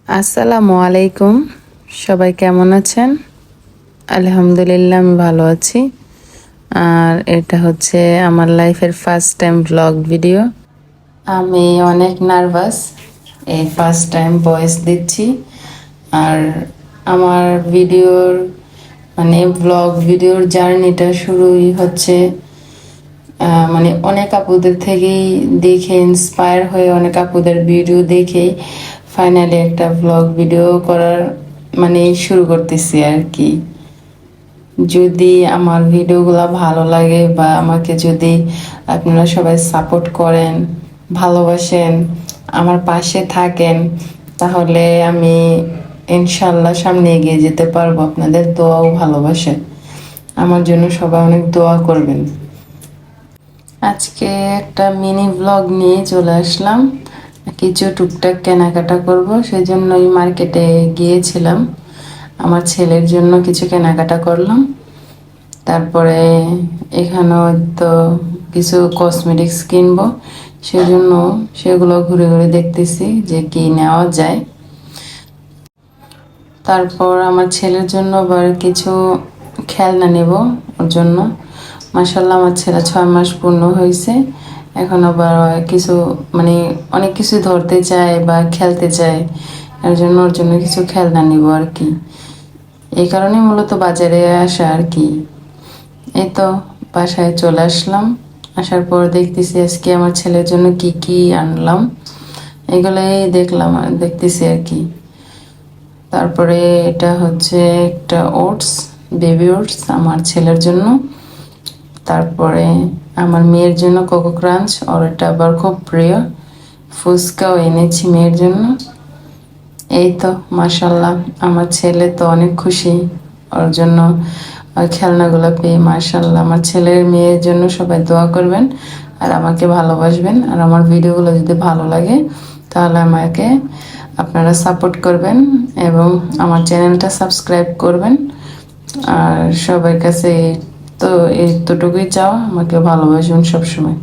আসসালামু আলাইকুম। সবাই কেমন আছেন? আলহামদুলিল্লাহ আমি ভালো আছি। আর এটা হচ্ছে আমার লাইফের ফার্স্ট টাইম ব্লগ ভিডিও। আমি অনেক নার্ভাস, এই ফার্স্ট টাইম ভয়েস দিচ্ছি। আর আমার ভিডিওর মানে ব্লগ ভিডিওর জার্নিটা শুরুই হচ্ছে মানে অনেক আপুদের থেকেই দেখে ইন্সপায়ার হয়ে অনেক আপুদের ভিডিও দেখেই ফাইনালি একটা ব্লগ ভিডিও করার মানে শুরু করতেছি আর কি। যদি আমার ভিডিওগুলো ভালো লাগে বা আমাকে যদি আপনারা সবাই সাপোর্ট করেন, ভালোবাসেন, আমার পাশে থাকেন, তাহলে আমি ইনশাল্লাহ সামনে এগিয়ে যেতে পারবো। আপনাদের দোয়াও ভালোবাসে আমার জন্য, সবাই অনেক দোয়া করবেন। আজকে একটা মিনি ব্লগ নিয়ে চলে আসলাম। কিছু টুকটাক কেনাকাটা করব, সেই জন্যই মার্কেটে গিয়েছিলাম। আমার ছেলের জন্য কিছু কেনাকাটা করলাম। তারপরে এখানেও তো কিছু কসমেটিক্স কিনবো, সেজন্য সেগুলো ঘুরে ঘুরে দেখতেছি যে কি নেওয়া যায়। তারপর আমার ছেলের জন্য আবার কিছু খেলনা নেব ওর জন্য। মাশাল্লাহ আমার ছেলে 6 মাস পূর্ণ হয়েছে, এখন আবার কিছু মানে অনেক কিছু ধরতে চায় বা খেলতে চায়, এর জন্য ওর জন্য কিছু খেলনা নিব আর কি। এই কারণে মূলত বাজারে আসা আর কি। এই তো বাসায় চলে আসলাম। আসার পর দেখতেছি আজকে আমার ছেলের জন্য কি কি আনলাম, এগুলোই দেখলাম আর দেখতেছি আর কি। তারপরে এটা হচ্ছে একটা ওটস, বেবি ওটস আমার ছেলের জন্য। তারপরে আমার মেয়ের জন্য কোকো ক্রাঞ্চ, ওর এটা আবার খুব প্রিয়। ফুচকাও এনেছি মেয়ের জন্য। এই তো মাশাল্লাহ আমার ছেলে তো অনেক খুশি ওর জন্য ওই খেলনাগুলো পেয়ে। মাশাল্লাহ আমার ছেলের মেয়ের জন্য সবাই দোয়া করবেন আর আমাকে ভালোবাসবেন। আর আমার ভিডিওগুলো যদি ভালো লাগে তাহলে আমাকে আপনারা সাপোর্ট করবেন এবং আমার চ্যানেলটা সাবস্ক্রাইব করবেন। আর সবার কাছে তো এইতটুকুই চাওয়া, আমাকে ভালোবাসবেন সবসময়।